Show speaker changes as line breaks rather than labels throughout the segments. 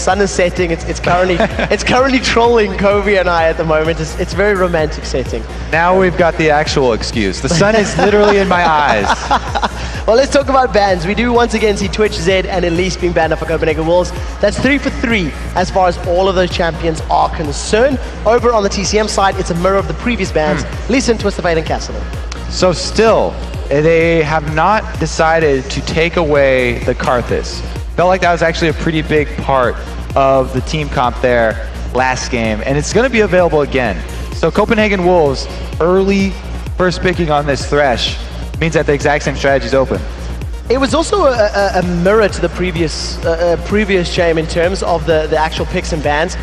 sun is setting. It's currently trolling Kobe and I at the moment. It's a very romantic setting.
Now we've got the actual excuse. The sun is literally in my eyes.
Well, let's talk about bans. We do once again see Twitch Z and Elise being banned for Copenhagen Wolves. That's 3 for 3 as far as all of those champions are concerned. Over on the TCM side, it's a mirror of the previous bans. Elise and Twist of Fate and Castle.
So still, they have not decided to take away the Karthus. Felt like that was actually a pretty big part of the team comp there last game, and it's going to be available again. So Copenhagen Wolves, early first picking on this Thresh, means that the exact same strategy is open.
It was also a mirror to the previous game in terms of the actual picks and bans.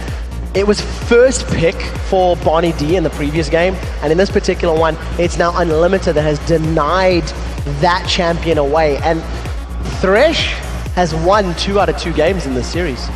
It was first pick for Barney D in the previous game, and in this particular one, it's now Unlimited that has denied that champion away. And Thresh has won 2 out of 2 games in this series.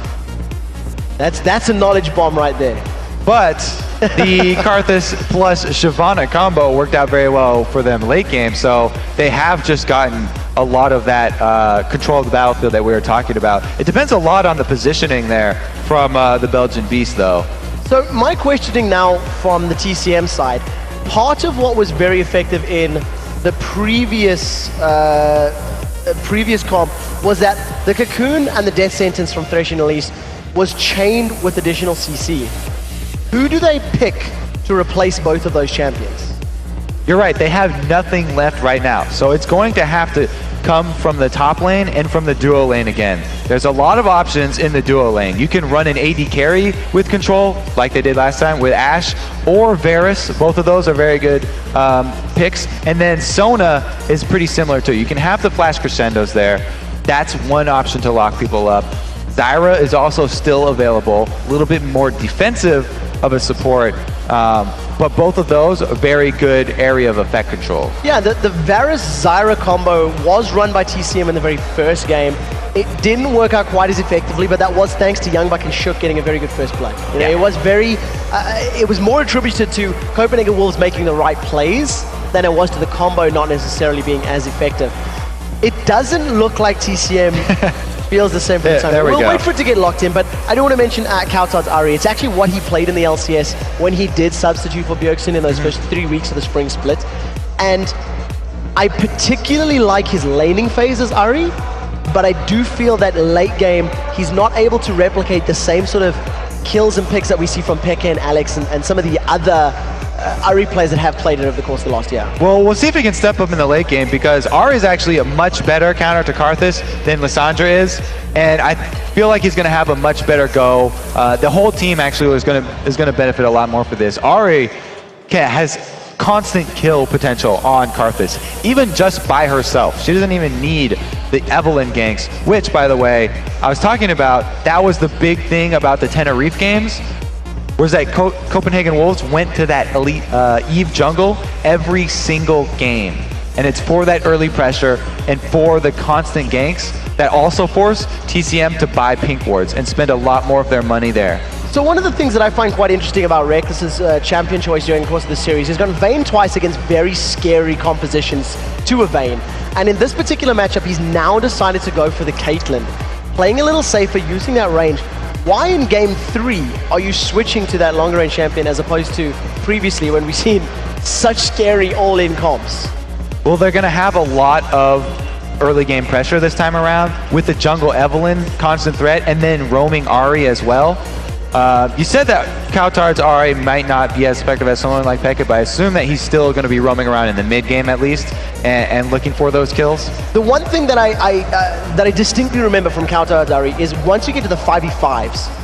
That's a knowledge bomb right there.
But the Karthus plus Shyvana combo worked out very well for them late game, so they have just gotten a lot of that control of the battlefield that we were talking about. It depends a lot on the positioning there from the Belgian Beast, though.
So my questioning now from the TCM side, part of what was very effective in the previous comp was that the Cocoon and the Death Sentence from Thresh and Elise was chained with additional CC. Who do they pick to replace both of those champions?
You're right, they have nothing left right now. So it's going to have to come from the top lane and from the duo lane again. There's a lot of options in the duo lane. You can run an AD carry with control, like they did last time with Ashe, or Varus. Both of those are very good picks. And then Sona is pretty similar too. You can have the flash crescendos there. That's one option to lock people up. Zyra is also still available, a little bit more defensive of a support, but both of those are very good area of effect control.
Yeah, the Varus-Zyra combo was run by TCM in the very first game. It didn't work out quite as effectively, but that was thanks to Youngbuck and Shook getting a very good first play. You know, it was more attributed to Copenhagen Wolves making the right plays than it was to the combo not necessarily being as effective. It doesn't look like TCM feels the same for the time. We'll wait for it to get locked in, but I do want to mention Kautar's Ari. It's actually what he played in the LCS when he did substitute for Bjergsen in those first 3 weeks of the spring split. And I particularly like his laning phase as Ari, but I do feel that late game, he's not able to replicate the same sort of kills and picks that we see from Pekka and Alex and some of the other Ari players that have played it over the course of the last year.
Well, we'll see if he can step up in the late game, because Ari is actually a much better counter to Karthus than Lissandra is, and I feel like he's going to have a much better go. The whole team actually is going to benefit a lot more for this. Ari has constant kill potential on Karthus, even just by herself. She doesn't even need the Evelynn ganks, which, by the way, I was talking about, that was the big thing about the Tenerife games, was that Copenhagen Wolves went to that elite Eve jungle every single game. And it's for that early pressure and for the constant ganks that also force TCM to buy pink wards and spend a lot more of their money there.
So one of the things that I find quite interesting about Reckless's champion choice during the course of the series, he's gone Vayne twice against very scary compositions to a Vayne. And in this particular matchup, he's now decided to go for the Caitlyn, playing a little safer, using that range. Why in game 3 are you switching to that longer range champion as opposed to previously when we've seen such scary all-in comps?
Well, they're going to have a lot of early game pressure this time around with the jungle Evelynn, constant threat, and then roaming Ari as well. You said that Kautar's Ari might not be as effective as someone like Pekka, but I assume that he's still going to be roaming around in the mid game at least and looking for those kills.
The one thing that I distinctly remember from Kautar's Ari is once you get to the 5v5s,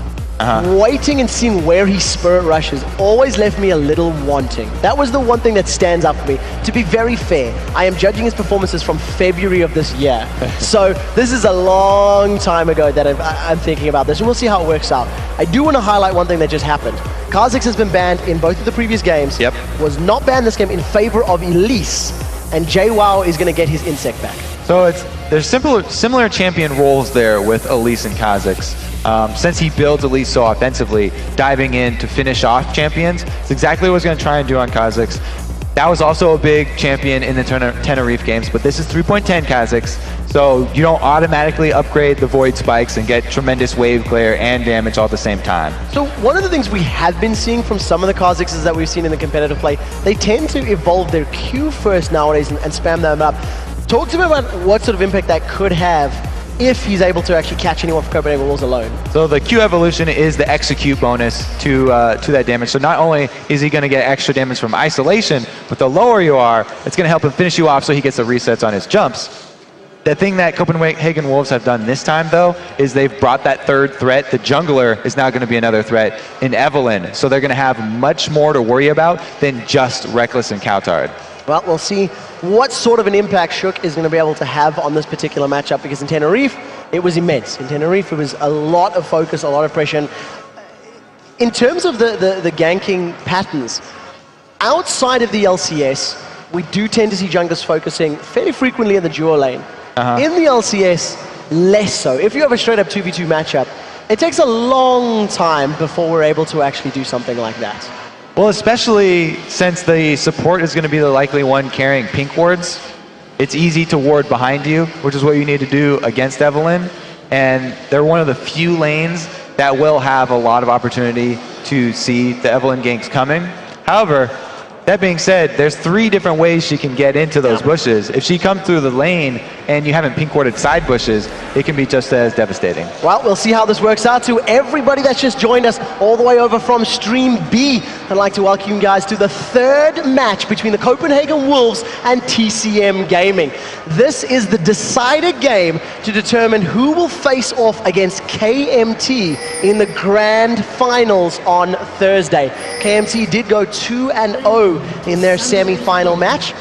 waiting and seeing where he spirit rushes always left me a little wanting. That was the one thing that stands out for me. To be very fair, I am judging his performances from February of this year. So this is a long time ago that I'm thinking about this, and we'll see how it works out. I do want to highlight one thing that just happened. Kha'Zix has been banned in both of the previous games.
Yep.
Was not banned this game in favor of Elise, and JWoww is going to get his insect back.
So there's similar champion roles there with Elise and Kha'Zix. Since he builds Elise so offensively, diving in to finish off champions, it's exactly what he's going to try and do on Kha'Zix. That was also a big champion in the Tenerife games, but this is 3.10 Kha'Zix, So you don't automatically upgrade the Void Spikes and get tremendous wave glare and damage all at the same time.
So one of the things we have been seeing from some of the Kha'Zixes that we've seen in the competitive play, they tend to evolve their Q first nowadays and spam them up. Talk to me about what sort of impact that could have if he's able to actually catch anyone from Copenhagen Wolves alone.
So the Q evolution is the execute bonus to that damage. So not only is he going to get extra damage from isolation, but the lower you are, it's going to help him finish you off so he gets the resets on his jumps. The thing that Copenhagen Wolves have done this time, though, is they've brought that third threat. The jungler is now going to be another threat in Evelynn. So they're going to have much more to worry about than just Reckless and Cowtard.
Well, we'll see what sort of an impact Shook is going to be able to have on this particular matchup, because in Tenerife, it was immense. In Tenerife, it was a lot of focus, a lot of pressure. In terms of the ganking patterns, outside of the LCS, we do tend to see junglers focusing fairly frequently in the duo lane. In the LCS, less so. If you have a straight-up 2v2 matchup, it takes a long time before we're able to actually do something like that.
Well, especially since the support is going to be the likely one carrying pink wards. It's easy to ward behind you, which is what you need to do against Evelynn. And they're one of the few lanes that will have a lot of opportunity to see the Evelynn ganks coming. However, that being said, there's 3 different ways she can get into those bushes. If she comes through the lane and you haven't pink-warded side bushes, it can be just as devastating.
Well, we'll see how this works out. To everybody that's just joined us all the way over from Stream B, I'd like to welcome you guys to the 3rd match between the Copenhagen Wolves and TCM Gaming. This is the decider game to determine who will face off against KMT in the grand finals on Thursday. KMT did go 2-0 in their semi-final match.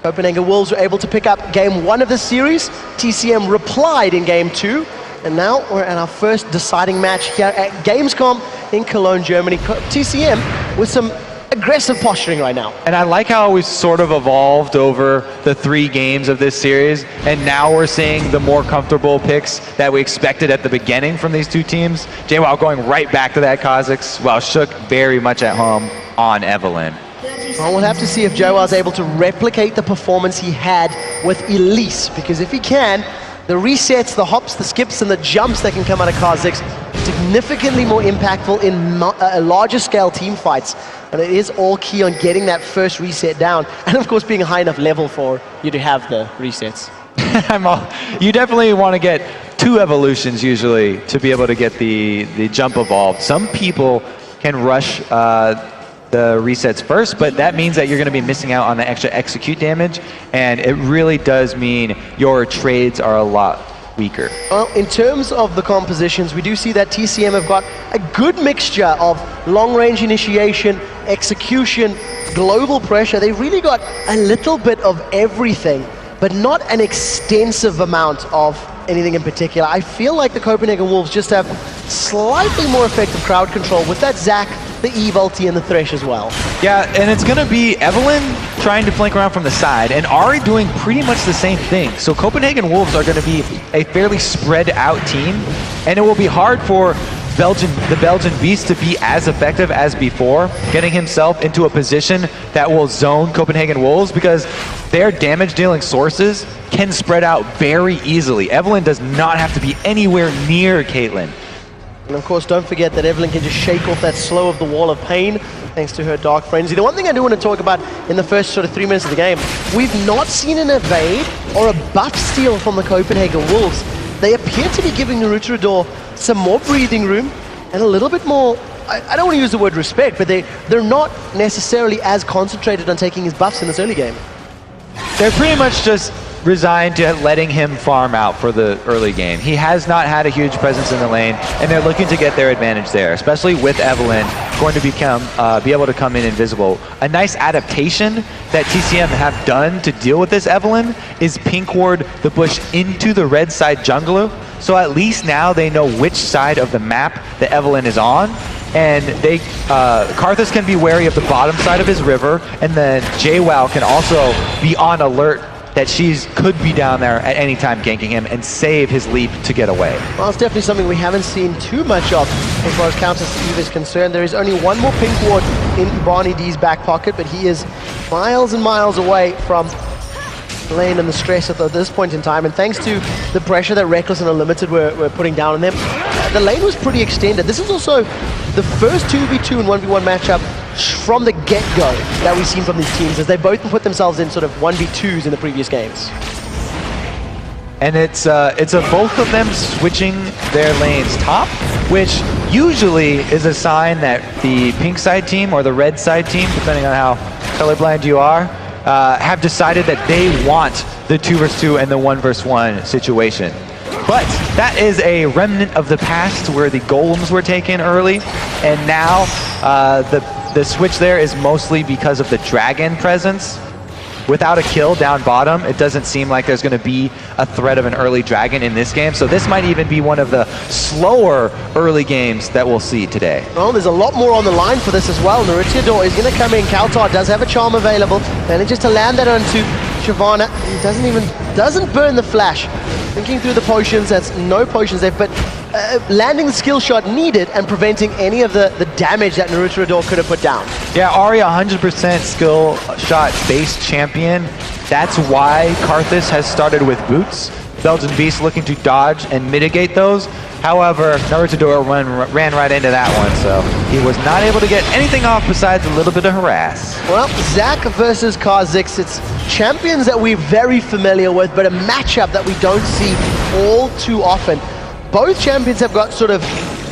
Copenhagen Wolves were able to pick up game 1 of the series. TCM replied in game 2. And now we're at our first deciding match here at GamesCom in Cologne, Germany. TCM with some aggressive posturing right now.
And I like how we've sort of evolved over the 3 games of this series, and now we're seeing the more comfortable picks that we expected at the beginning from these 2 teams. JWoww going right back to that Kha'Zix, while Shook very much at home on Evelynn.
Well, we'll have to see if JWoww is able to replicate the performance he had with Elise, because if he can, the resets, the hops, the skips, and the jumps that can come out of Kha'Zix significantly more impactful in larger scale team fights. And it is all key on getting that first reset down, and of course being a high enough level for you to have the resets.
You definitely want to get 2 evolutions usually to be able to get the jump evolved. Some people can rush the resets first, but that means that you're going to be missing out on the extra execute damage, and it really does mean your trades are a lot weaker.
Well, in terms of the compositions, we do see that TCM have got a good mixture of long-range initiation, execution, global pressure. They've really got a little bit of everything, but not an extensive amount of anything in particular. I feel like the Copenhagen Wolves just have slightly more effective crowd control with that Zac, the Eve ulti, and the Thresh as well.
Yeah, and it's going to be Evelynn trying to flank around from the side, and Ahri doing pretty much the same thing. So Copenhagen Wolves are going to be a fairly spread out team, and it will be hard for the Belgian Beast to be as effective as before, getting himself into a position that will zone Copenhagen Wolves, because their damage dealing sources can spread out very easily. Evelynn does not have to be anywhere near Caitlyn.
And of course, don't forget that Evelynn can just shake off that slow of the Wall of Pain thanks to her Dark Frenzy. The one thing I do want to talk about in the first sort of 3 minutes of the game, we've not seen an evade or a buff steal from the Copenhagen Wolves. They appear to be giving Naruto some more breathing room and a little bit more, I don't want to use the word respect, but they're not necessarily as concentrated on taking his buffs in this early game.
They're pretty much just resigned to letting him farm out for the early game. He has not had a huge presence in the lane, and they're looking to get their advantage there, especially with Evelynn going to be able to come in invisible. A nice adaptation that TCM have done to deal with this Evelynn is pink ward the bush into the red side jungler, so at least now they know which side of the map that Evelynn is on, and Karthus can be wary of the bottom side of his river, and then JWoww can also be on alert that she could be down there at any time ganking him and save his leap to get away.
Well, it's definitely something we haven't seen too much of as far as counters to Eve is concerned. There is only one more pink ward in Barney D's back pocket, but he is miles and miles away from lane and the stress at this point in time, and thanks to the pressure that Reckless and Unlimited were putting down on them, the lane was pretty extended. This is also the first 2v2 and 1v1 matchup from the get-go that we've seen from these teams, as they both put themselves in sort of 1v2s in the previous games.
And it's a both of them switching their lanes top, which usually is a sign that the pink side team or the red side team, depending on how colorblind you are, have decided that they want the 2 versus 2 and the 1 versus 1 situation. But that is a remnant of the past where the golems were taken early, and now the switch there is mostly because of the dragon presence. Without a kill down bottom, it doesn't seem like there's going to be a threat of an early dragon in this game. So this might even be one of the slower early games that we'll see today.
Well, there's a lot more on the line for this as well. Naritiador is going to come in. Kaltar does have a charm available. Manages to land that onto Shyvana. He doesn't burn the flash. Thinking through the potions, that's no potions there, but landing the skill shot needed and preventing any of the damage that Naritiador could have put down.
Yeah, Ari 100% skill shot based champion. That's why Karthus has started with boots. Belgian Beast looking to dodge and mitigate those. However, Naritiador ran right into that one, so he was not able to get anything off besides a little bit of harass.
Well, Zac versus Kha'Zix, it's champions that we're very familiar with, but a matchup that we don't see all too often. Both champions have got sort of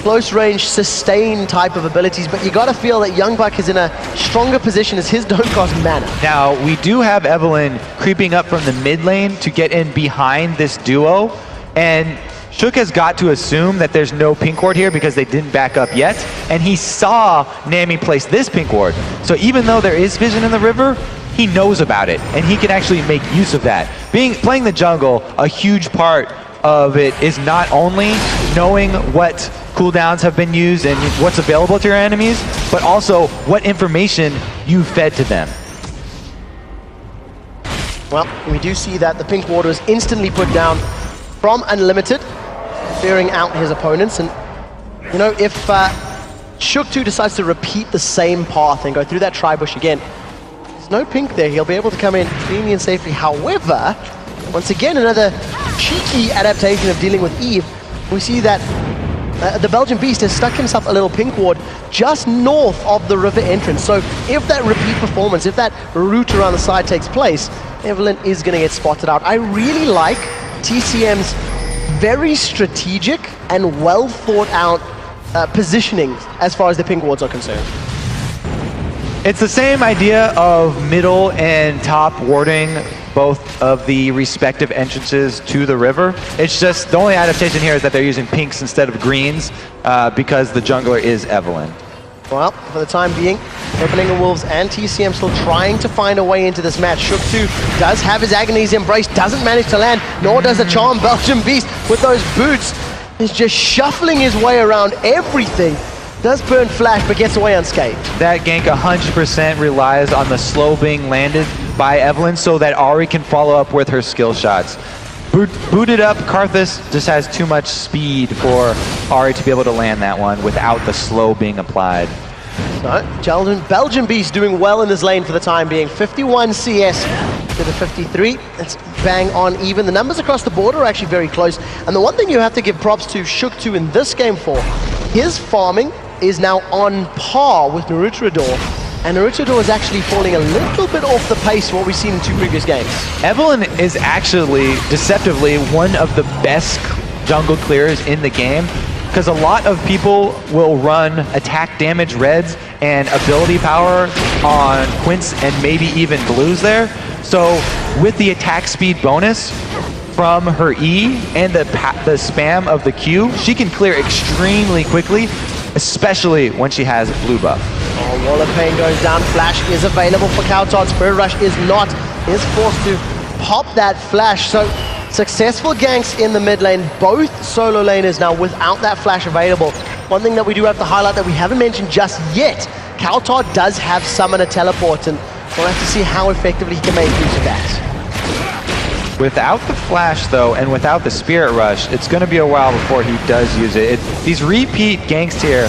close-range, sustain type of abilities, but you got to feel that Young Buck is in a stronger position as his don't cost mana.
Now, we do have Evelyn creeping up from the mid lane to get in behind this duo, and Shook has got to assume that there's no pink ward here because they didn't back up yet, and he saw Nami place this pink ward. So even though there is vision in the river, he knows about it, and he can actually make use of that. Playing the jungle, a huge part of it is not only knowing what cooldowns have been used and what's available to your enemies, but also what information you fed to them.
Well, we do see that the pink ward was instantly put down from Unlimited, clearing out his opponents. And, you know, if Shook 2 decides to repeat the same path and go through that tri-bush again, there's no pink there. He'll be able to come in cleanly and safely. However, once again, another cheeky adaptation of dealing with Eve. We see that the Belgian Beast has stuck himself a little pink ward just north of the river entrance. So if that repeat performance, if that route around the side takes place, Evelyn is going to get spotted out. I really like TCM's very strategic and well thought out positioning as far as the pink wards are concerned.
It's the same idea of middle and top warding both of the respective entrances to the river. It's just the only adaptation here is that they're using pinks instead of greens because the jungler is Evelyn.
Well, for the time being, Copenhagen Wolves and TCM still trying to find a way into this match. Shook 2 does have his Agony's Embrace, doesn't manage to land, nor does the Charm Belgian Beast with those boots. He's just shuffling his way around everything. Does burn flash, but gets away unscathed.
That gank 100% relies on the slow being landed by Evelyn so that Ari can follow up with her skill shots. Booted up, Karthus just has too much speed for Ari to be able to land that one without the slow being applied.
So, Belgian Beast doing well in this lane for the time being. 51 CS to the 53. It's bang on even. The numbers across the board are actually very close. And the one thing you have to give props to Shook 2 in this game for, his farming is now on par with Naritiador. And Naritiador is actually falling a little bit off the pace of what we've seen in 2 previous games.
Evelyn is actually, deceptively, one of the best jungle clearers in the game, because a lot of people will run attack damage reds and ability power on Quince and maybe even blues there. So with the attack speed bonus from her E and the spam of the Q, she can clear extremely quickly, especially when she has blue buff.
Oh, Wall of Pain goes down. Flash is available for Kautar. Spirit Rush is not. Is forced to pop that flash. So successful ganks in the mid lane. Both solo laners now without that flash available. One thing that we do have to highlight that we haven't mentioned just yet, Kautar does have summon a teleport, and we'll have to see how effectively he can make use of that.
Without the flash, though, and without the Spirit Rush, it's going to be a while before he does use it. These repeat ganks here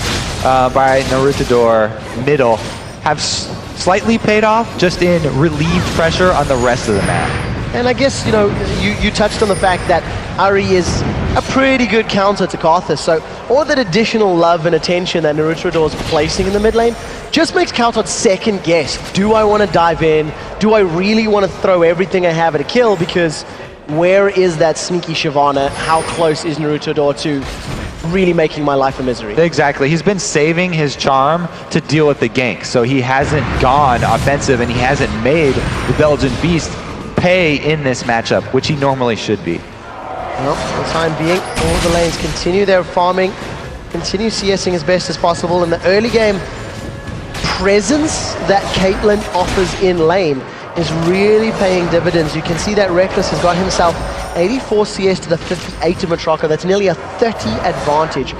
by Naritiador middle have slightly paid off, just in relieved pressure on the rest of the map.
And I guess, you know, you touched on the fact that Ari is a pretty good counter to Karthus, so all that additional love and attention that Naruto is placing in the mid lane just makes Kautot second guess. Do I want to dive in? Do I really want to throw everything I have at a kill? Because where is that sneaky Shyvana? How close is Naruto to really making my life a misery?
Exactly. He's been saving his charm to deal with the gank, so he hasn't gone offensive and he hasn't made the Belgian Beast pay in this matchup, which he normally should be.
Well, for the time being, all the lanes continue their farming, continue CSing as best as possible. In the early game, presence that Caitlyn offers in lane is really paying dividends. You can see that Reckless has got himself 84 CS to the 58 of Matraka. That's nearly a 30 advantage,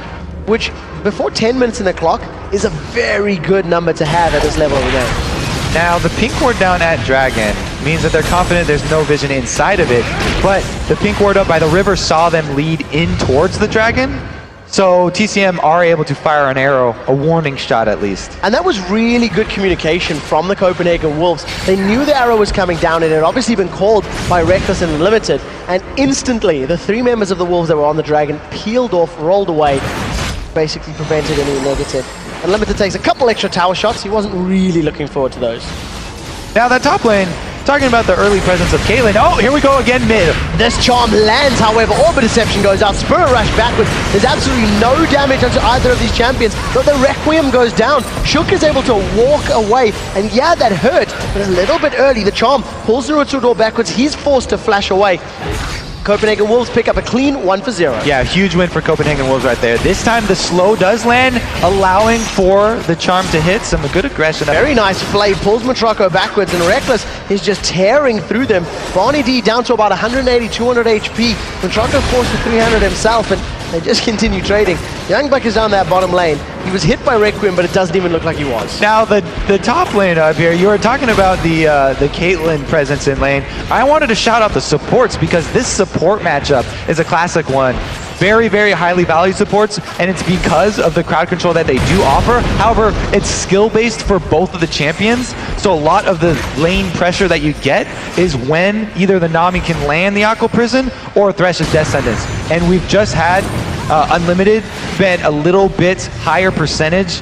which before 10 minutes in the clock is a very good number to have at this level of the game.
Now, the pink ward down at Dragon means that they're confident there's no vision inside of it, but the pink ward up by the river saw them lead in towards the Dragon, so TCM are able to fire an arrow, a warning shot at least.
And that was really good communication from the Copenhagen Wolves. They knew the arrow was coming down, and it had obviously been called by Reckless and Unlimited, and instantly the three members of the Wolves that were on the Dragon peeled off, rolled away, basically prevented any negative. Unlimited takes a couple extra tower shots. He wasn't really looking forward to those.
Now that top lane, talking about the early presence of Caitlyn. Oh, here we go again mid.
This charm lands, however, Orbit Deception goes out, Spirit Rush backwards. There's absolutely no damage onto either of these champions, but the Requiem goes down. Shook is able to walk away, and yeah, that hurt, but a little bit early. The charm pulls Naruto backwards. He's forced to flash away. Copenhagen Wolves pick up a clean 1-0.
Yeah, huge win for Copenhagen Wolves right there. This time the slow does land, allowing for the charm to hit. Some good aggression.
Very nice play. Pulls Matrako backwards, and Reckless is just tearing through them. Barney D down to about 180, 200 HP. Matrako forced to 300 himself, and they just continue trading. Young Buck is down that bottom lane. He was hit by Requiem, but it doesn't even look like he was.
Now the top lane up here, you were talking about the Caitlyn presence in lane. I wanted to shout out the supports, because this support matchup is a classic one. Very, very highly valued supports, and it's because of the crowd control that they do offer. However, it's skill-based for both of the champions, so a lot of the lane pressure that you get is when either the Nami can land the Aqua Prison or Thresh's Death Sentence. And we've just had Unlimited bet a little bit higher percentage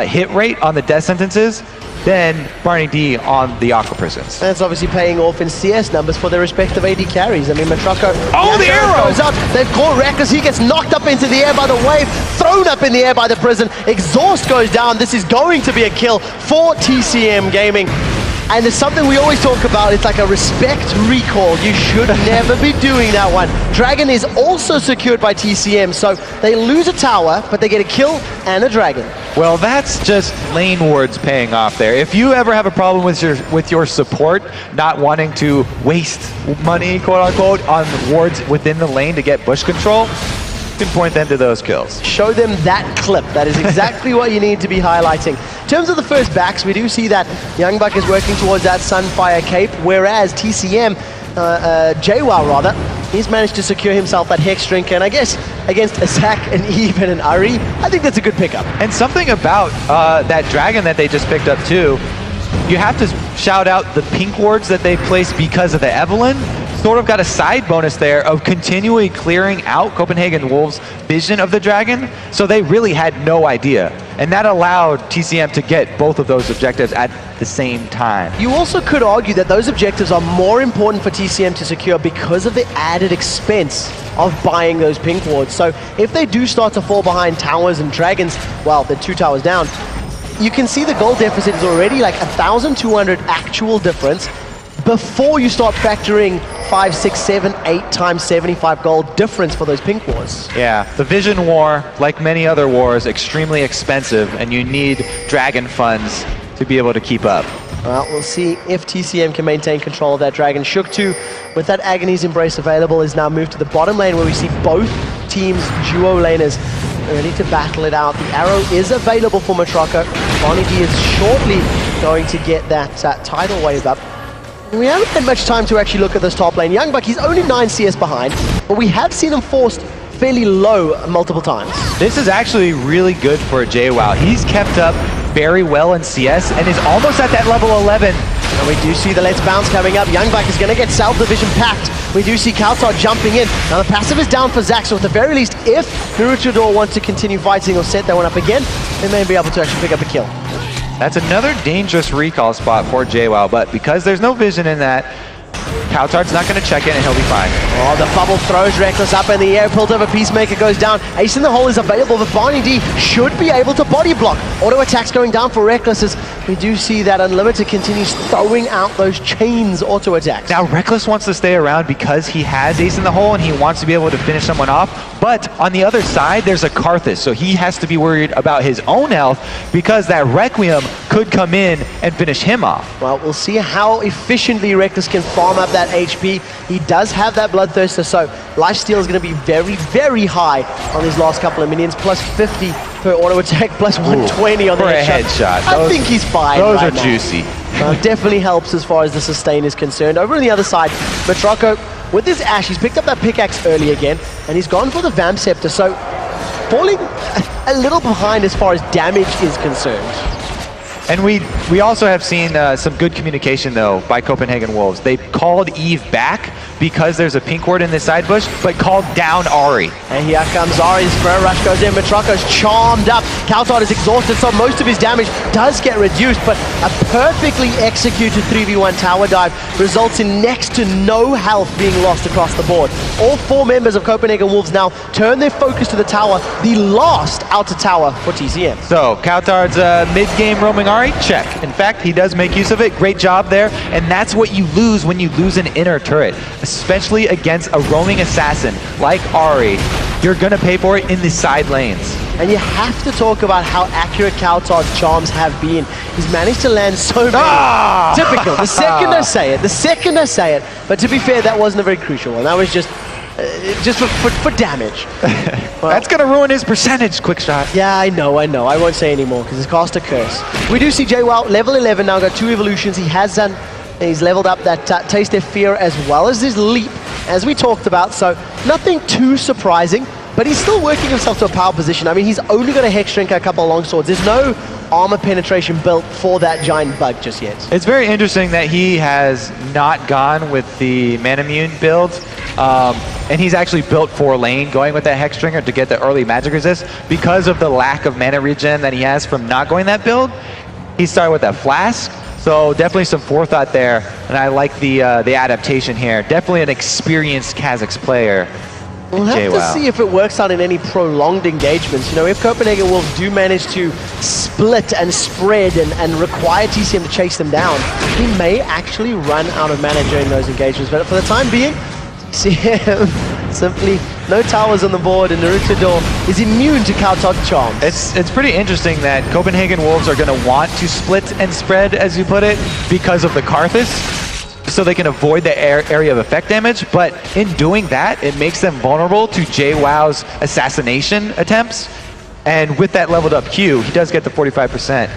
hit rate on the Death Sentences than Barney D on the Aqua Prisons.
That's obviously paying off in CS numbers for their respective AD carries. I mean, Matrako...
Oh, the arrow
goes up. They've caught Reckless. He gets knocked up into the air by the wave, thrown up in the air by the prison. Exhaust goes down. This is going to be a kill for TCM Gaming. And there's something we always talk about. It's like a respect recall. You should never be doing that one. Dragon is also secured by TCM, so they lose a tower, but they get a kill and a dragon.
Well, that's just lane wards paying off there. If you ever have a problem with your support not wanting to waste money, quote unquote, on wards within the lane to get bush control, you can point them to those kills.
Show them that clip. That is exactly what you need to be highlighting. In terms of the first backs, we do see that Young Buck is working towards that Sunfire Cape, whereas TCM, JWoww rather, he's managed to secure himself that Hex Drink, and I guess against Azak and Even and Ari, I think that's a good pickup.
And something about that dragon that they just picked up too, you have to shout out the pink wards that they placed because of the Evelyn. Sort of got a side bonus there of continually clearing out Copenhagen Wolves' vision of the dragon, so they really had no idea. And that allowed TCM to get both of those objectives at the same time.
You also could argue that those objectives are more important for TCM to secure because of the added expense of buying those pink wards. So if they do start to fall behind towers and dragons, well, they're 2 towers down, you can see the gold deficit is already like 1,200 actual difference before you start factoring 5, 6, 7, 8 times 75 gold difference for those pink wars.
Yeah, the Vision War, like many other wars, extremely expensive, and you need dragon funds to be able to keep up.
Well, we'll see if TCM can maintain control of that dragon. Shook 2, with that Agony's Embrace available, is now moved to the bottom lane where we see both teams' duo laners ready to battle it out. The arrow is available for Matraka. Barney D is shortly going to get that tidal wave up. We haven't had much time to actually look at this top lane. Young Buck, he's only 9 CS behind, but we have seen him forced fairly low multiple times.
This is actually really good for JWoww. He's kept up very well in CS and is almost at that level 11
And we do see the Let's Bounce coming up. Youngbuck is going to get South Division packed. We do see Kautar jumping in. Now the passive is down for Zach, so at the very least, if Naruto wants to continue fighting or set that one up again, they may be able to actually pick up a kill.
That's another dangerous recall spot for JWoww, but because there's no vision in that, Kautar's not going to check it and he'll be fine.
Oh, the bubble throws Reckless up in the air. Pulled over Peacemaker goes down. Ace in the hole is available, but Barney D should be able to body block. Auto attacks going down for Reckless as we do see that Unlimited continues throwing out those chains auto attacks.
Now Reckless wants to stay around because he has Ace in the hole and he wants to be able to finish someone off. But on the other side, there's a Karthus, so he has to be worried about his own health because that Requiem could come in and finish him off.
Well, we'll see how efficiently Reckless can farm up that HP. He does have that Bloodthirster, so lifesteal is going to be very, very high on these last couple of minions. Plus 50 per auto attack, plus 120 on the headshot. I think he's fine.
Those are juicy.
Definitely helps as far as the sustain is concerned. Over on the other side, Metroko, with his Ash, he's picked up that pickaxe early again, and he's gone for the Vamp Scepter, so falling a little behind as far as damage is concerned.
And we also have seen some good communication, though, by Copenhagen Wolves. They called Eve back because there's a pink ward in the side bush, but called down Ari.
And here comes Ari. The Spur Rush goes in. Metroko's charmed up. Kautar is exhausted, so most of his damage does get reduced, but a perfectly executed 3v1 tower dive results in next to no health being lost across the board. All four members of Copenhagen Wolves now turn their focus to the tower, the last outer tower for TCM.
So, Kautar's mid-game roaming Ari, check. In fact, he does make use of it. Great job there. And that's what you lose when you lose an inner turret, especially against a roaming assassin like Ari. You're going to pay for it in the side lanes.
And you have to talk about how accurate Kautar's charms have been. He's managed to land so many. Typical. The second I say it. But to be fair, that wasn't a very crucial one. That was just for damage.
Well, that's going to ruin his percentage, quick shot.
Yeah, I know. I won't say anymore because it's cast a curse. We do see JWoww, level 11 now, got 2 evolutions. He's leveled up that Taste of Fear as well as his Leap, as we talked about. So nothing too surprising, but he's still working himself to a power position. I mean, he's only got a Hex Drink, a couple of long swords. There's no armor penetration built for that giant bug just yet.
It's very interesting that he has not gone with the Manamune build, and he's actually built 4 lane going with that Hex Stringer to get the early magic resist because of the lack of mana regen that he has from not going that build. He started with that Flask, so definitely some forethought there, and I like the adaptation here. Definitely an experienced Kha'Zix player.
We'll have to see if it works out in any prolonged engagements. You know, if Copenhagen Wolves do manage to split and spread and require TCM to chase them down, he may actually run out of mana during those engagements. But for the time being, TCM simply no towers on the board, and Naruto is immune to Kautar's charm.
It's pretty interesting that Copenhagen Wolves are going to want to split and spread, as you put it, because of the Karthus, so they can avoid the area of effect damage, but in doing that, it makes them vulnerable to JWoww's assassination attempts. And with that leveled up Q, he does get the 45%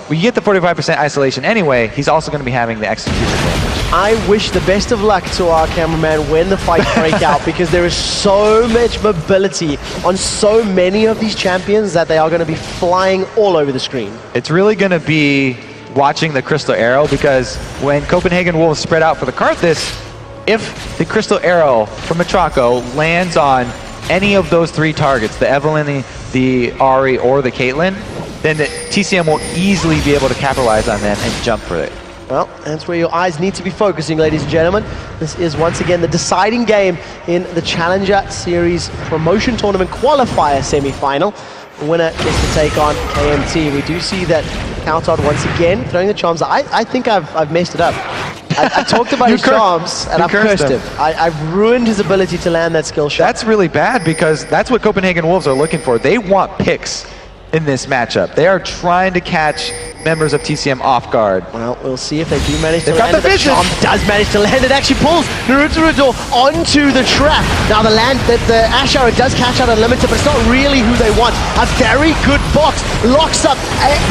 we get the 45% isolation anyway. He's also going to be having the execution damage.
I wish the best of luck to our cameraman when the fights break out, because there is so much mobility on so many of these champions that they are going to be flying all over the screen.
It's really going to be watching the Crystal Arrow, because when Copenhagen Wolves spread out for the Karthus, if the Crystal Arrow from Metroko lands on any of those 3 targets, the Evelyn, the Ari, or the Caitlyn, then the TCM will easily be able to capitalize on them and jump for it.
Well, that's where your eyes need to be focusing, ladies and gentlemen. This is once again the deciding game in the Challenger Series Promotion Tournament Qualifier semi-final. The winner gets to take on KMT. We do see that Kautar once again throwing the charms. I think I've messed it up. I talked about his charms, and I've cursed him. I've ruined his ability to land that skill shot.
That's really bad, because that's what Copenhagen Wolves are looking for. They want picks in this matchup. They are trying to catch members of TCM off guard.
Well, we'll see if they do manage to
land
it. The charm does manage to land. It actually pulls Naruto onto the trap. Now the Ash Arrow does catch out Unlimited, but it's not really who they want. A very good box locks up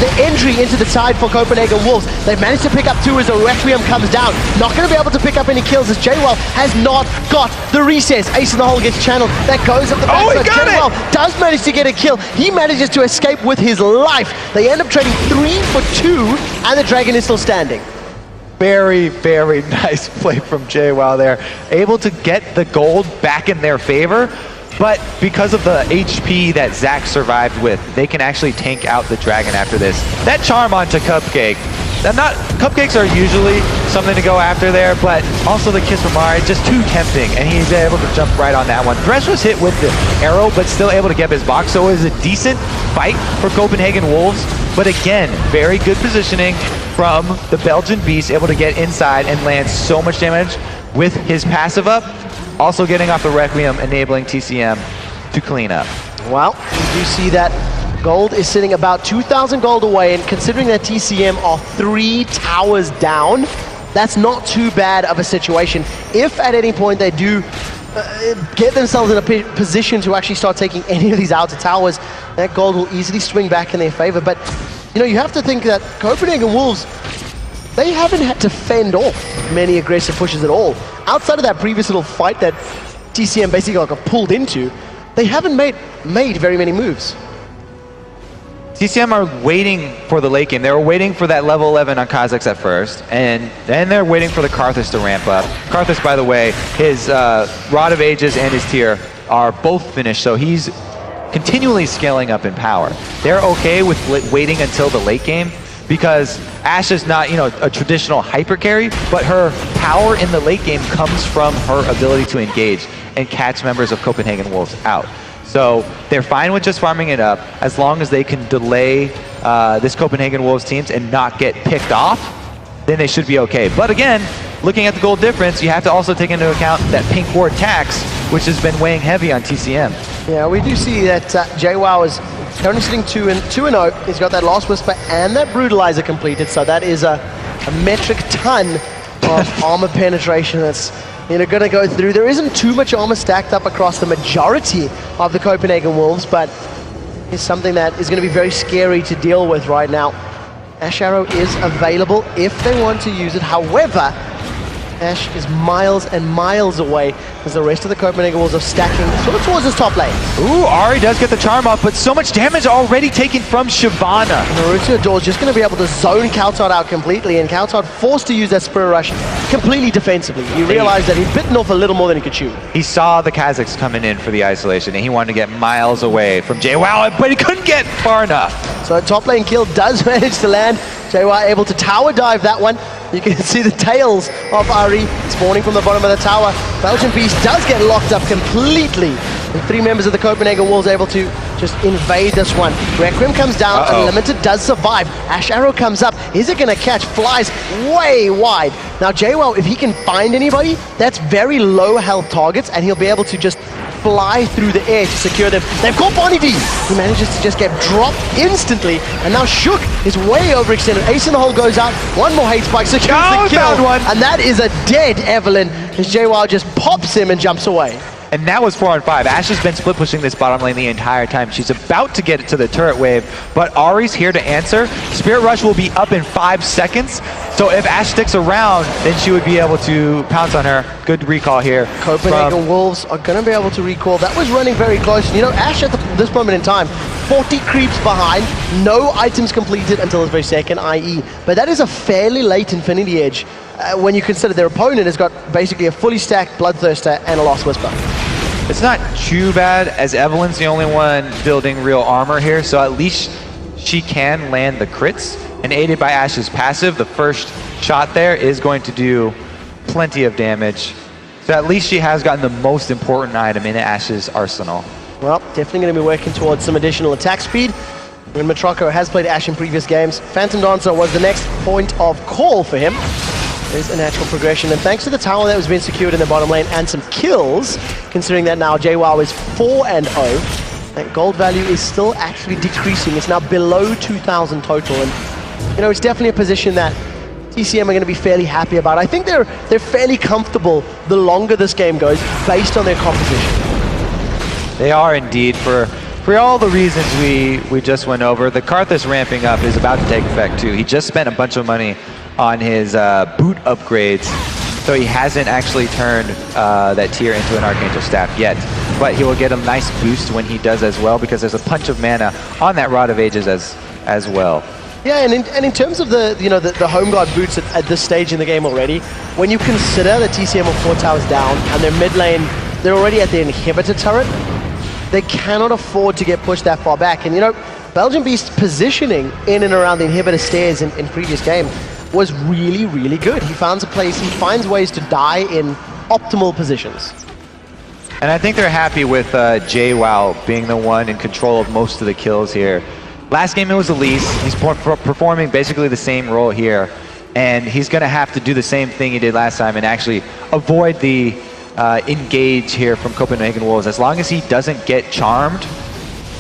the entry into the side for Copenhagen Wolves. They've managed to pick up 2 as a Requiem comes down. Not going to be able to pick up any kills as JWoww has not got the recess. Ace in the hole gets channeled. That goes up the backside. JWoww does manage to get a kill. He manages to escape escape with his life. They end up trading 3 for 2, and the dragon is still standing.
Very, very nice play from JWoww there. Able to get the gold back in their favor, but because of the HP that Zach survived with, they can actually tank out the dragon after this. That charm onto Cupcake. Cupcakes are usually something to go after there, but also the kiss from Ari, just too tempting, and he's able to jump right on that one. Thresh was hit with the arrow, but still able to get his box, so it was a decent fight for Copenhagen Wolves. But again, very good positioning from the Belgian Beast, able to get inside and land so much damage with his passive up. Also getting off the Requiem, enabling TCM to clean up.
Well, you do see that gold is sitting about 2,000 gold away, and considering that TCM are 3 towers down, that's not too bad of a situation. If at any point they do get themselves in a position to actually start taking any of these outer towers, that gold will easily swing back in their favor. But you know, you have to think that Copenhagen Wolves, they haven't had to fend off many aggressive pushes at all. Outside of that previous little fight that TCM basically got pulled into, they haven't made very many moves.
TCM are waiting for the late game. They were waiting for that level 11 on Kha'Zix at first, and then they're waiting for the Karthus to ramp up. Karthus, by the way, his Rod of Ages and his tier are both finished, so he's continually scaling up in power. They're okay with waiting until the late game because Ashe is not, you know, a traditional hyper carry, but her power in the late game comes from her ability to engage and catch members of Copenhagen Wolves out. So they're fine with just farming it up as long as they can delay this Copenhagen Wolves teams and not get picked off, then they should be okay. But again, looking at the gold difference, you have to also take into account that pink ward tax, which has been weighing heavy on TCM.
Yeah, we do see that JWoww is currently sitting 2-0. He's got that Last Whisper and that Brutalizer completed, so that is a metric ton of armor penetration that's going to go through. There isn't too much armor stacked up across the majority of the Copenhagen Wolves, but it's something that is going to be very scary to deal with right now. Ashe Arrow is available if they want to use it. However, Ashe is miles and miles away as the rest of the Copenhagen Wolves are stacking sort of towards his top lane.
Ooh, Ari does get the charm up, but so much damage already taken from Shyvana.
Naruto Adore is just going to be able to zone Kaltod out completely, and Kaltod forced to use that Spirit Rush completely defensively. He realized that he'd bitten off a little more than he could chew.
He saw the Kha'Zix coming in for the isolation, and he wanted to get miles away from JWoww, but he couldn't get far enough.
So a top lane kill does manage to land. JWoww able to tower dive that one. You can see the tails of Ari spawning from the bottom of the tower. Belgian Beast does get locked up completely. And 3 members of the Copenhagen Wolves able to just invade this one. Requiem comes down, Unlimited does survive. Ashe Arrow comes up. Is it going to catch? Flies way wide. Now JWoww, if he can find anybody, that's very low health targets, and he'll be able to just fly through the air to secure them. They've caught Bonnie D. He manages to just get dropped instantly, and now Shook is way overextended. Ace in the hole goes out. One more hate spike secures the kill, and that is a dead Evelynn as JWoww just pops him and jumps away.
And that was 4 on 5. Ashe has been split pushing this bottom lane the entire time. She's about to get it to the turret wave, but Ari's here to answer. Spirit Rush will be up in 5 seconds. So if Ashe sticks around, then she would be able to pounce on her. Good recall here.
Copenhagen Wolves are going to be able to recall. That was running very close. You know, Ashe at this moment in time, 40 creeps behind, no items completed until his very second IE. But that is a fairly late Infinity Edge when you consider their opponent has got basically a fully stacked Bloodthirster and a Lost Whisper.
It's not too bad, as Evelynn's the only one building real armor here, so at least she can land the crits. And aided by Ashe's passive, the first shot there is going to do plenty of damage. So at least she has gotten the most important item in Ashe's arsenal.
Well, definitely going to be working towards some additional attack speed. When Matroko has played Ashe in previous games, Phantom Dancer was the next point of call for him. There's a natural progression, and thanks to the tower that was being secured in the bottom lane and some kills, considering that now JWoww is 4-0, that gold value is still actually decreasing. It's now below 2,000 total, and you know, it's definitely a position that TCM are going to be fairly happy about. I think they're fairly comfortable the longer this game goes, based on their composition.
They are indeed, for all the reasons we just went over. The Karthus ramping up is about to take effect too. He just spent a bunch of money on his boot upgrades, so he hasn't actually turned that tier into an Archangel Staff yet. But he will get a nice boost when he does as well, because there's a punch of mana on that Rod of Ages as well.
Yeah, and in terms of the home guard boots at this stage in the game already, when you consider that TCM are 4 towers down and their mid lane, they're already at the inhibitor turret, they cannot afford to get pushed that far back. And Belgian Beast's positioning in and around the inhibitor stairs in previous game was really, really good. He finds ways to die in optimal positions.
And I think they're happy with JWoww being the one in control of most of the kills here. Last game it was Elise. He's performing basically the same role here, and he's going to have to do the same thing he did last time and actually avoid the engage here from Copenhagen Wolves. As long as he doesn't get charmed,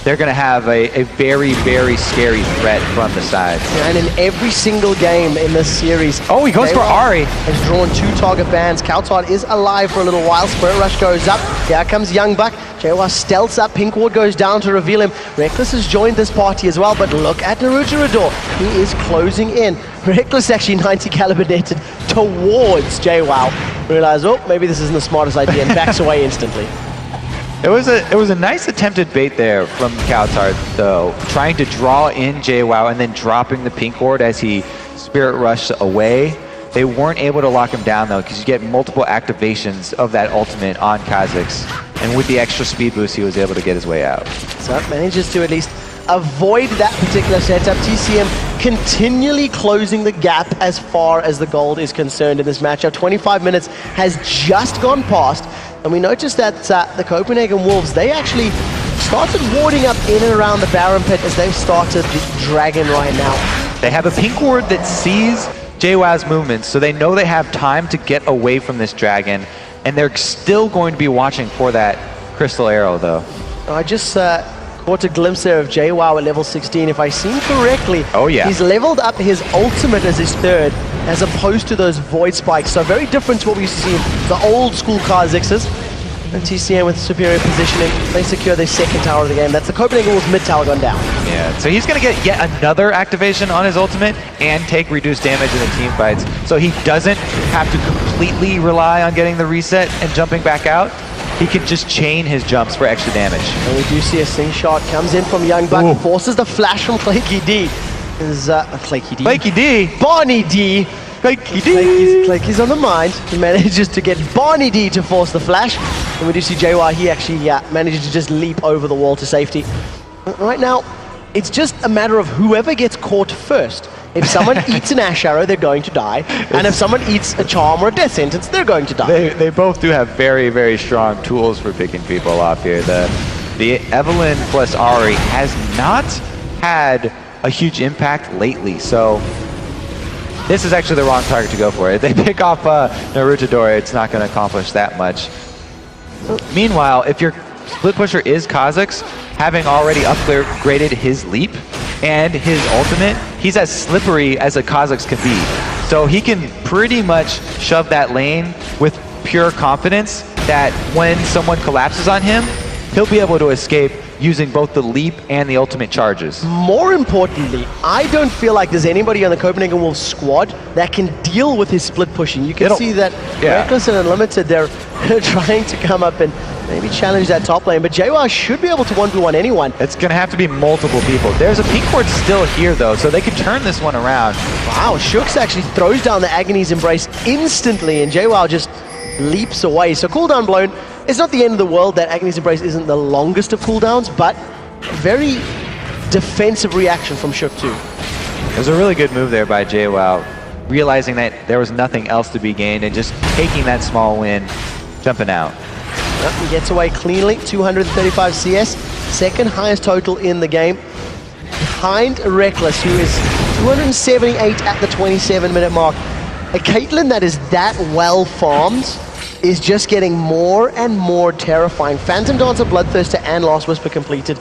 they're going to have a very, very scary threat from the side.
Yeah, and in every single game in this series...
Oh, he goes for Ahri.
Has drawn 2 target bans. Kautar is alive for a little while. Spirit Rush goes up. Here comes Young Buck. JWoww stealths up. Pink Ward goes down to reveal him. Reckless has joined this party as well, but look at Naruto. He is closing in. Reckless actually 90 caliber netted towards JWoww. Realize, oh, maybe this isn't the smartest idea, and backs away instantly.
It was a nice attempted bait there from Kautar, though, trying to draw in JWoww and then dropping the Pink Ward as he Spirit Rushed away. They weren't able to lock him down, though, because you get multiple activations of that ultimate on Kha'Zix. And with the extra speed boost, he was able to get his way out.
So manages to at least avoid that particular setup. TCM continually closing the gap as far as the gold is concerned in this matchup. 25 minutes has just gone past, and we noticed that the Copenhagen Wolves, they actually started warding up in and around the Baron Pit as they've started the Dragon right now.
They have a Pink Ward that sees JWoww's movements, so they know they have time to get away from this Dragon, and they're still going to be watching for that Crystal Arrow, though.
I just caught a glimpse there of JWoww at level 16. If I seen correctly,
oh yeah,
he's leveled up his ultimate as his 3rd, as opposed to those Void Spikes. So very different to what we used to see in the old school Kha'Zixes. And TCM with superior positioning, they secure their 2nd tower of the game. That's the Copenhagen Wolves mid tower gone down.
Yeah, so he's going to get yet another activation on his ultimate and take reduced damage in the team fights. So he doesn't have to completely rely on getting the reset and jumping back out. He can just chain his jumps for extra damage. And
we do see a sing shot comes in from Young Buck, forces the flash from Claky D. Claky D? Barney D. Claky's on the mind. He manages to get Barney D to force the flash. And we do see JWoww, he actually manages to just leap over the wall to safety. Right now, it's just a matter of whoever gets caught first. If someone eats an Ash Arrow, they're going to die. And if someone eats a Charm or a Death Sentence, they're going to die.
They both do have very, very strong tools for picking people off here. The Evelynn plus Ahri has not had a huge impact lately, so this is actually the wrong target to go for. If they pick off Naruto, it's not going to accomplish that much. Meanwhile, if your split pusher is Kha'Zix, having already upgraded his leap and his ultimate, he's as slippery as a Kha'Zix can be. So he can pretty much shove that lane with pure confidence that when someone collapses on him, he'll be able to escape using both the leap and the ultimate charges.
More importantly, I don't feel like there's anybody on the Copenhagen Wolves squad that can deal with his split pushing. You can see that Reckless and Unlimited, they're trying to come up and maybe challenge that top lane, but JWoww should be able to 1v1 anyone.
It's going to have to be multiple people. There's a Pink Ward still here, though, so they can turn this one around.
Wow, Shooks actually throws down the Agony's Embrace instantly, and JWoww just leaps away. So cooldown blown. It's not the end of the world that Agony's Embrace isn't the longest of cooldowns, but very defensive reaction from Shook too.
It was a really good move there by JWoww, realizing that there was nothing else to be gained and just taking that small win, jumping out.
He gets away cleanly, 235 CS, 2nd highest total in the game. Behind Reckless, who is 278 at the 27-minute mark. A Caitlyn that is that well farmed is just getting more and more terrifying. Phantom Dancer, Bloodthirster, and Last Whisper completed.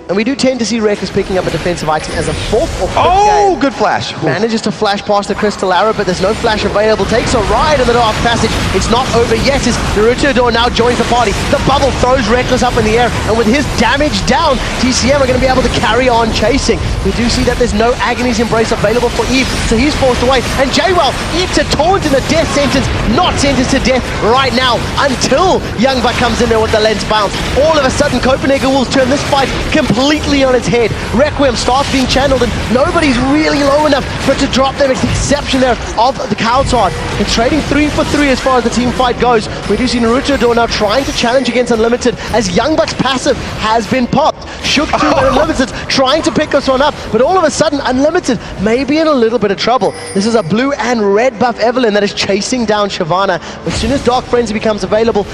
And we do tend to see Reckless picking up a defensive item as a 4th or 5th game.
Good flash.
Manages to flash past the Crystal Arrow, but there's no flash available. Takes a ride in the Dark Passage. It's not over yet as Naruto now joins the party. The bubble throws Reckless up in the air, and with his damage down, TCM are going to be able to carry on chasing. We do see that there's no Agony's Embrace available for Eve, so he's forced away. And JWoww eats a taunt in a death sentence, not sentenced to death right now until Youngbuck comes in there with the lens bounce. All of a sudden, Copenhagen Wolves turn this fight completely on its head. Requiem starts being channeled, and nobody's really low enough for it to drop them. It's the exception there of the Coulthard. They're trading 3 for 3 as far as the team fight goes. We do see Naruto Door now trying to challenge against Unlimited as Youngbuck's passive has been popped. Shook to Unlimited trying to pick this one up, but all of a sudden Unlimited may be in a little bit of trouble. This is a blue and red buff Evelyn that is chasing down Shyvana. As soon as Dark Frenzy becomes available,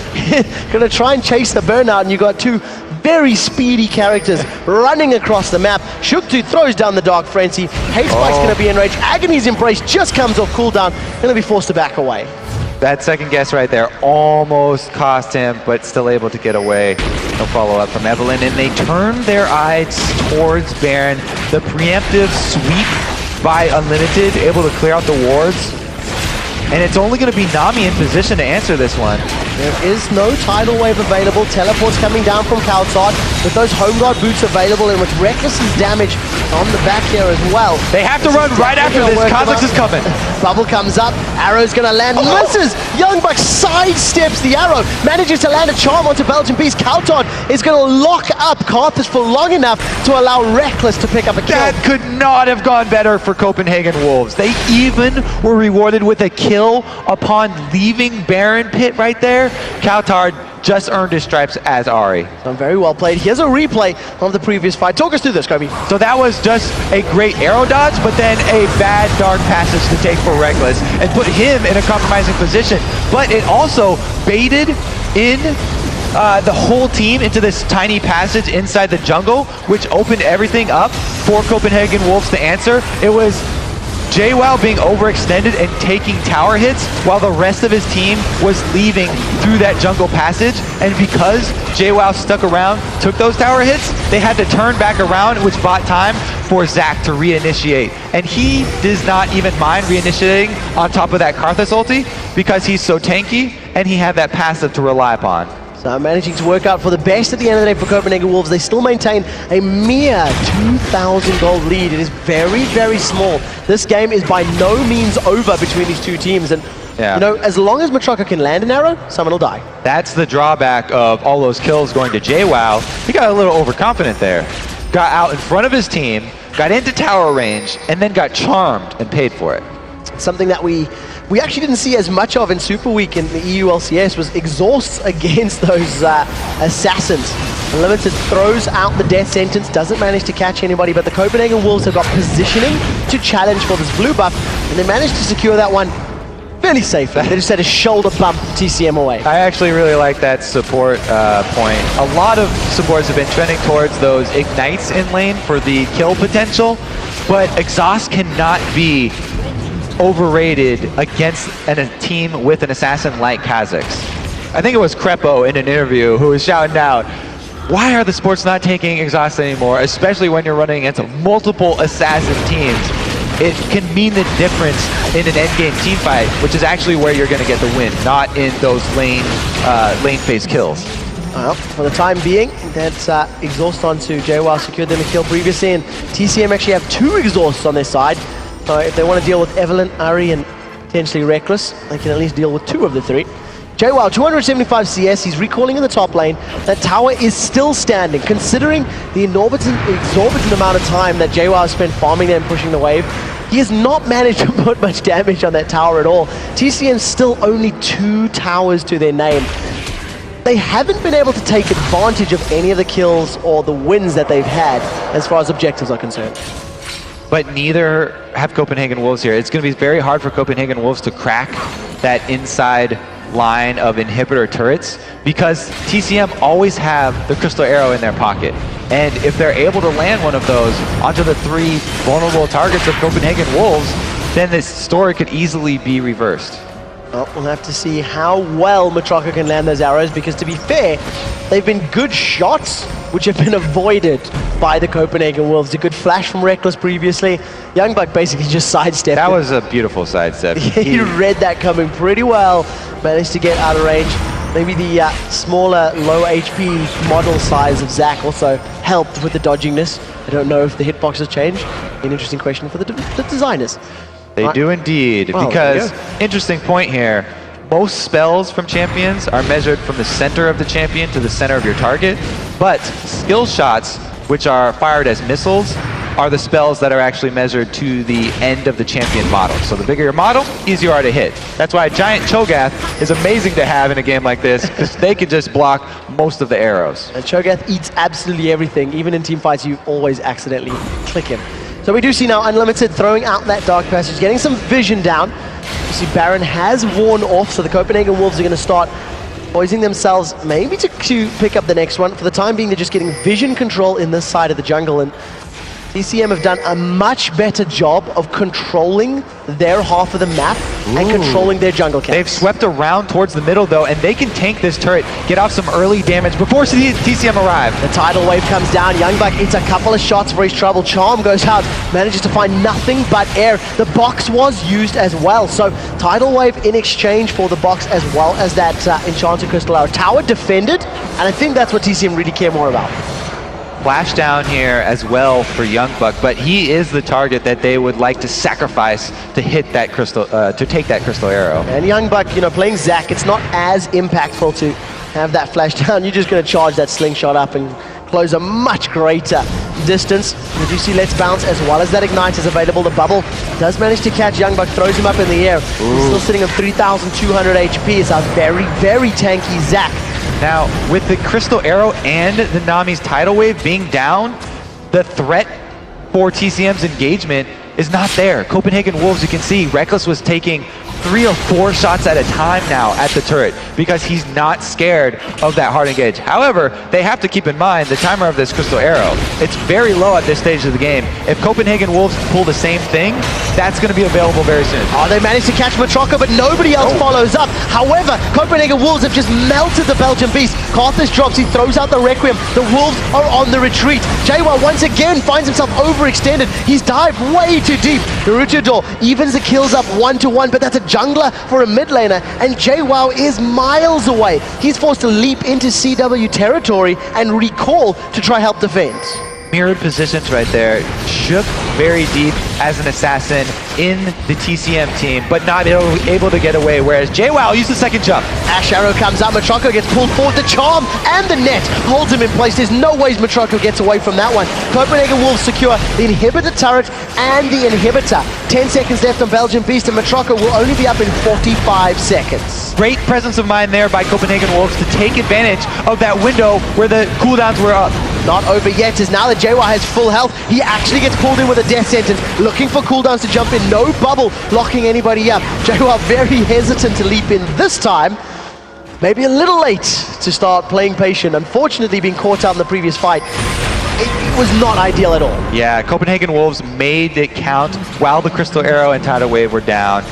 gonna try and chase the burnout, and you got two very speedy characters running across the map. Shuktu throws down the Dark Frenzy. Hate Spike's gonna be enraged. Agony's Embrace just comes off cooldown, gonna be forced to back away.
That second guess right there almost cost him, but still able to get away. No follow-up from Evelyn, and they turn their eyes towards Baron. The preemptive sweep by Unlimited, able to clear out the wards. And it's only going to be Nami in position to answer this one.
There is no tidal wave available. Teleports coming down from Coulthard with those home guard boots available, and with Reckless's damage on the back here as well.
They have to run right after this. Kha'Zix is coming.
Bubble comes up. Arrow's going to land. Misses! Youngbuck sidesteps the arrow. Manages to land a charm onto Belgian Beast. Coulthard is going to lock up Karthus for long enough to allow Reckless to pick up a kill.
That could not have gone better for Copenhagen Wolves. They even were rewarded with a kill upon leaving Baron Pit right there. Coulthard just earned his stripes as Ahri.
So very well played. Here's a replay of the previous fight. Talk us through this, Kobe.
So that was just a great arrow dodge, but then a bad dark passage to take for Reckless and put him in a compromising position. But it also baited in the whole team into this tiny passage inside the jungle, which opened everything up for Copenhagen Wolves to answer. It was JWoww being overextended and taking tower hits while the rest of his team was leaving through that jungle passage. And because JWoww stuck around, took those tower hits, they had to turn back around, which bought time for Zach to reinitiate. And he does not even mind reinitiating on top of that Karthus ulti because he's so tanky and he had that passive to rely upon.
Managing to work out for the best at the end of the day for Copenhagen Wolves. They still maintain a mere 2,000 gold lead. It is very, very small. This game is by no means over between these two teams. And, you know, as long as Matraka can land an arrow, someone will die.
That's the drawback of all those kills going to JWoww. He got a little overconfident there. Got out in front of his team, got into tower range, and then got charmed and paid for it.
Something that we actually didn't see as much of in Super Week in the EU LCS was exhausts against those assassins. Unlimited throws out the death sentence, doesn't manage to catch anybody, but the Copenhagen Wolves have got positioning to challenge for this blue buff, and they managed to secure that one fairly safely. They just had a shoulder bump TCM away.
I actually really like that support point. A lot of supports have been trending towards those ignites in lane for the kill potential, but exhaust cannot be overrated against a team with an assassin like Kha'Zix. I think it was Crepo in an interview who was shouting out, why are the sports not taking exhaust anymore, especially when you're running against multiple assassin teams? It can mean the difference in an endgame team fight, which is actually where you're going to get the win, not in those lane phase kills.
Well, for the time being, that's exhaust onto JWoww, secured them a kill previously, and TCM actually have 2 exhausts on their side. So if they want to deal with Evelyn, Ahri, and potentially Reckless, they can at least deal with 2 of the 3. JWoww, 275 CS, he's recalling in the top lane. That tower is still standing, considering the exorbitant amount of time that JWoww has spent farming there and pushing the wave. He has not managed to put much damage on that tower at all. TCM still only 2 towers to their name. They haven't been able to take advantage of any of the kills or the wins that they've had as far as objectives are concerned.
But neither have Copenhagen Wolves here. It's going to be very hard for Copenhagen Wolves to crack that inside line of inhibitor turrets because TCM always have the crystal arrow in their pocket. And if they're able to land one of those onto the 3 vulnerable targets of Copenhagen Wolves, then this story could easily be reversed.
Well, we'll have to see how well Matraka can land those arrows, because to be fair, they've been good shots which have been avoided by the Copenhagen Wolves. A good flash from Reckless previously. Youngbuck basically just sidestepped.
That was a beautiful sidestep.
He read that coming pretty well, managed to get out of range. Maybe the smaller, low HP model size of Zac also helped with the dodgingness. I don't know if the hitboxes changed. An interesting question for the designers.
They do indeed,
well,
because interesting point here. Most spells from champions are measured from the center of the champion to the center of your target, but skill shots, which are fired as missiles, are the spells that are actually measured to the end of the champion model. So the bigger your model, easier you are to hit. That's why a giant Cho'Gath is amazing to have in a game like this, because they can just block most of the arrows.
And Cho'Gath eats absolutely everything. Even in team fights, you always accidentally click him. So we do see now Unlimited throwing out that Dark Passage, getting some vision down. You see Baron has worn off, so the Copenhagen Wolves are going to start poising themselves maybe to pick up the next one. For the time being, they're just getting vision control in this side of the jungle, and TCM have done a much better job of controlling their half of the map and controlling their jungle camps.
They've swept around towards the middle though, and they can tank this turret, get off some early damage before TCM arrive.
The tidal wave comes down, Youngbuck eats a couple of shots for his trouble, Charm goes out, manages to find nothing but air. The box was used as well, so tidal wave in exchange for the box as well as that Enchanted Crystal Arrow. Tower defended, and I think that's what TCM really care more about.
Flash down here as well for Youngbuck, but he is the target that they would like to sacrifice to hit that crystal, to take that crystal arrow.
And Youngbuck, you know, playing Zac, it's not as impactful to have that flash down. You're just going to charge that slingshot up and close a much greater distance. You do see Let's Bounce as well as that Ignite is available. The bubble does manage to catch Youngbuck, throws him up in the air. He's still sitting at 3,200 HP. It's a very, very tanky Zac.
Now, with the Crystal Arrow and the Nami's Tidal Wave being down, the threat for TCM's engagement is not there. Copenhagen Wolves, you can see, Reckless was taking 3 or 4 shots at a time now at the turret because he's not scared of that hard engage. However, they have to keep in mind the timer of this Crystal Arrow. It's very low at this stage of the game. If Copenhagen Wolves pull the same thing, that's going to be available very soon.
Oh, they managed to catch Matroka, but nobody else follows up. However, Copenhagen Wolves have just melted the Belgian Beast. Karthus drops, he throws out the Requiem. The Wolves are on the retreat. JWoww once again finds himself overextended. He's dived way too deep. Naruto evens the kills up 1-1, but that's a jungler for a mid laner, and JWoww is miles away. He's forced to leap into CW territory and recall to try help defend.
Mirrored positions right there. Shook very deep as an assassin in the TCM team, but not able to get away, whereas JWoww used the second jump.
Ash Arrow comes out, Matroka gets pulled forward, the Charm and the net holds him in place. There's no ways Matroka gets away from that one. Copenhagen Wolves secure the inhibitor turret and the inhibitor. 10 seconds left on Belgian Beast, and Matroka will only be up in 45 seconds.
Great presence of mind there by Copenhagen Wolves to take advantage of that window where the cooldowns were up.
Not over yet, as now that JWoww has full health, he actually gets pulled in with a death sentence, looking for cooldowns to jump in. No bubble locking anybody up. JWoww very hesitant to leap in this time. Maybe a little late to start playing patient. Unfortunately, being caught out in the previous fight, it was not ideal at all.
Yeah, Copenhagen Wolves made it count while the Crystal Arrow and Tidal Wave were down,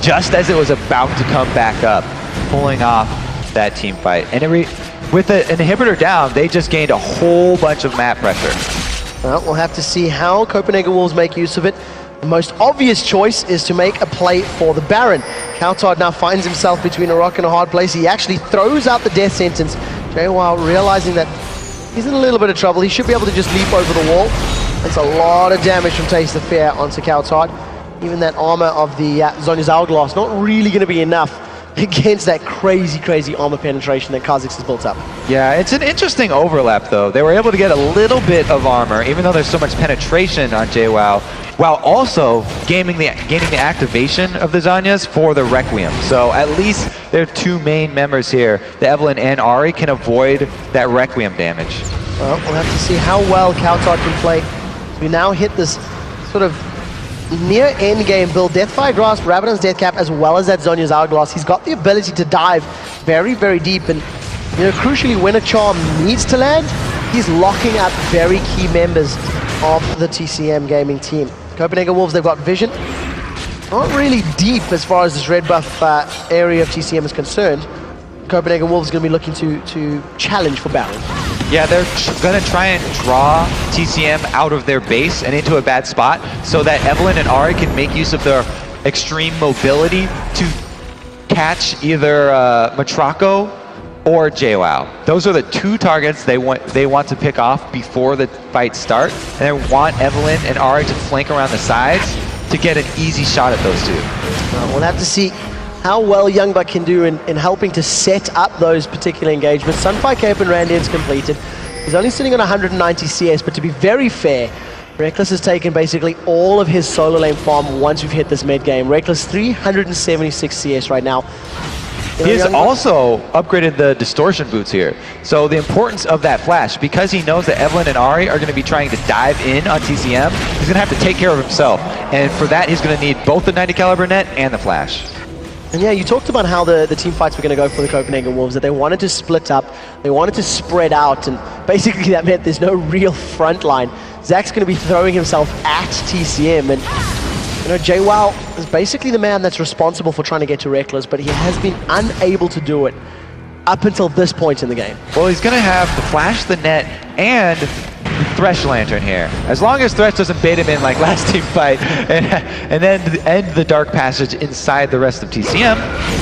just as it was about to come back up, pulling off that team fight. And with an inhibitor down, they just gained a whole bunch of map pressure.
Well, we'll have to see how Copenhagen Wolves make use of it. The most obvious choice is to make a play for the Baron. Kautard now finds himself between a rock and a hard place. He actually throws out the death sentence. JWoww realizing that he's in a little bit of trouble. He should be able to just leap over the wall. That's a lot of damage from Taste of Fear onto Kautard. Even that armor of the Zhonya's Hourglass not really going to be enough against that crazy armor penetration that Kha'Zix has built up.
Yeah, it's an interesting overlap though. They were able to get a little bit of armor, even though there's so much penetration on JWoww, while also gaining the activation of the Zhonyas for the Requiem. So at least their 2 main members here, the Evelynn and Ahri, can avoid that Requiem damage.
Well, we'll have to see how well Kautard can play. We now hit this sort of near end game build. Deathfire Grasp, Rabadon's Death Cap, as well as that Zhonya's Hourglass. He's got the ability to dive very deep, and you know, crucially, when a charm needs to land, he's locking up very key members of the TCM gaming team. Copenhagen Wolves, they've got vision. Not really deep as far as this red buff area of TCM is concerned. Copenhagen Wolves is going to be looking to challenge for Baron.
Yeah, they're going to try and draw TCM out of their base and into a bad spot so that Evelynn and Ahri can make use of their extreme mobility to catch either Matrako or JWoww. Those are the two targets they want to pick off before the fight starts, and they want Evelyn and Ari to flank around the sides to get an easy shot at those two.
We'll have to see how well Youngbuck can do in helping to set up those particular engagements. Sunfire Cape and Randian's completed. He's only sitting on 190 CS, but to be very fair, Reckless has taken basically all of his solo lane farm once we've hit this mid game. Reckless 376 CS right now.
He has also upgraded the distortion boots here. So the importance of that flash, because he knows that Evelyn and Ari are going to be trying to dive in on TCM, he's going to have to take care of himself. And for that, he's going to need both the 90 caliber net and the flash.
And yeah, you talked about how the team fights were going to go for the Copenhagen Wolves, that they wanted to split up, they wanted to spread out, and basically that meant there's no real front line. Zach's going to be throwing himself at TCM, and you know, JWoww is basically the man that's responsible for trying to get to Reckless, but he has been unable to do it up until this point in the game.
Well, he's going to have the flash, the net, and the Thresh Lantern here. As long as Thresh doesn't bait him in like last team fight and then end the Dark Passage inside the rest of TCM,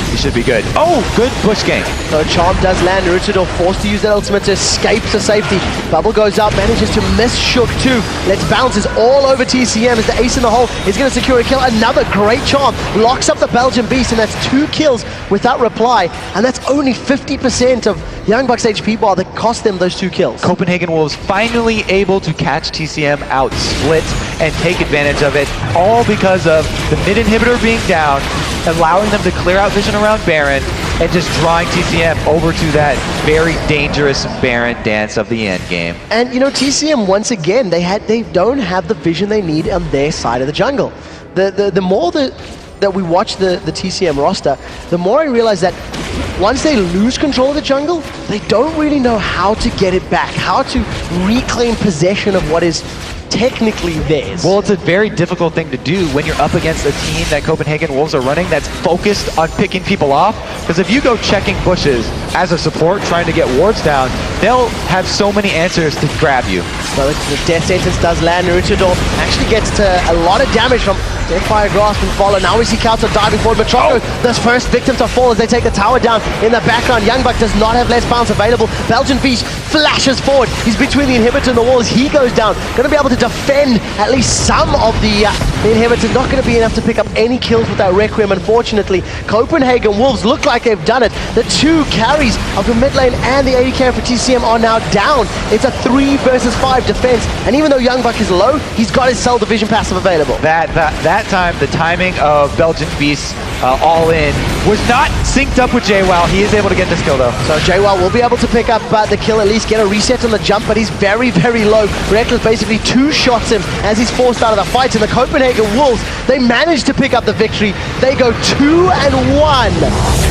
he should be good. Oh, good push game.
So Charm does land. Ruchador forced to use that ultimate to escape to safety. Bubble goes up, manages to miss Shook too. Let's bounces all over TCM as the ace in the hole is going to secure a kill. Another great Charm. Locks up the Belgian Beast, and that's 2 kills without reply. And that's only 50% of Youngbuck's HP bar that cost them those 2 kills.
Copenhagen Wolves finally able to catch TCM out split and take advantage of it, all because of the mid inhibitor being down, allowing them to clear out vision around Baron, and just drawing TCM over to that very dangerous Baron dance of the end game.
And you know, TCM once again, they don't have the vision they need on their side of the jungle. The more that we watch the TCM roster, the more I realize that once they lose control of the jungle, they don't really know how to get it back, how to reclaim possession of what is technically theirs.
Well, it's a very difficult thing to do when you're up against a team that Copenhagen Wolves are running that's focused on picking people off. Because if you go checking bushes as a support trying to get wards down, they'll have so many answers to grab you.
So the death sentence does land. Ruchador actually gets to a lot of damage from Deathfire Grasp and Follow. Now we see Kauta diving forward, but Choco, this first victim to fall as they take the tower down in the background. Youngbuck does not have less bounce available. Belgian Beast flashes forward. He's between the inhibitor and the walls. He goes down. Going to be able to defend at least some of the inhibitor. Not going to be enough to pick up any kills with that Requiem, unfortunately. Copenhagen Wolves look like they've done it. The 2 carries of the mid lane and the AD carry for TCM are now down. It's a 3 versus 5 defense, and even though Youngbuck is low, he's got his Cell Division passive available.
That time, the timing of Belgian Beast all in was not synced up with JWoww. He is able to get this kill though.
So JWoww will be able to pick up the kill, at least get a reset on the jump, but he's very, very low. Reckless basically 2 shots him as he's forced out of the fight, and the Copenhagen Wolves, they managed to pick up the victory. They go 2-1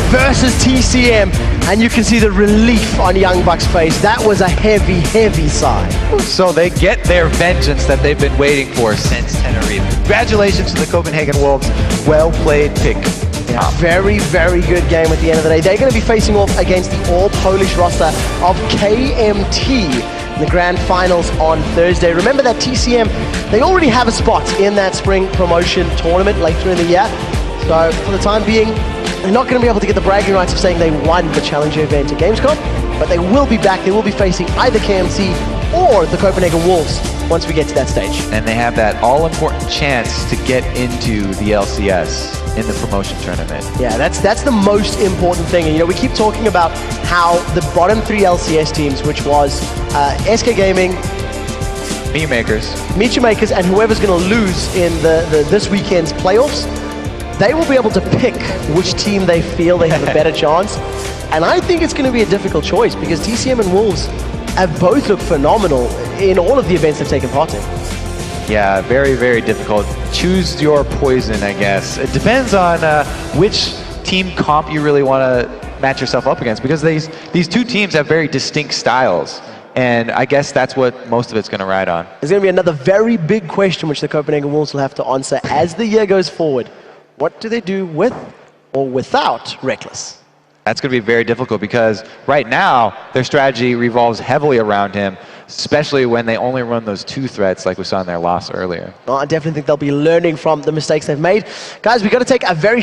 versus TCM, and you can see the relief on Youngbuck's face. That was a heavy, heavy sigh.
So they get their vengeance that they've been waiting for since Tenerife. Congratulations to the Copenhagen Wolves. Well played pick.
Yeah, very, very good game at the end of the day. They're going to be facing off against the all-Polish roster of KMT in the grand finals on Thursday. Remember that TCM, they already have a spot in that spring promotion tournament later in the year. So for the time being, they're not going to be able to get the bragging rights of saying they won the Challenger event at GamesCom, but they will be back. They will be facing either KMT or the Copenhagen Wolves once we get to that stage.
And they have that all-important chance to get into the LCS in the promotion tournament.
Yeah, that's the most important thing. And you know, we keep talking about how the bottom 3 LCS teams, which was SK Gaming,
Meteor
Makers, and whoever's going to lose in this weekend's playoffs, they will be able to pick which team they feel they have a better chance. And I think it's going to be a difficult choice because TCM and Wolves have both looked phenomenal in all of the events they've taken part in.
Yeah, very, very difficult. Choose your poison, I guess. It depends on which team comp you really want to match yourself up against, because these 2 teams have very distinct styles. And I guess that's what most of it's going to ride on.
There's going to be another very big question which the Copenhagen Wolves will have to answer as the year goes forward. What do they do with or without Reckless?
That's going to be very difficult because right now their strategy revolves heavily around him, especially when they only run those 2 threats like we saw in their loss earlier.
Well, I definitely think they'll be learning from the mistakes they've made. Guys, we've got to take a very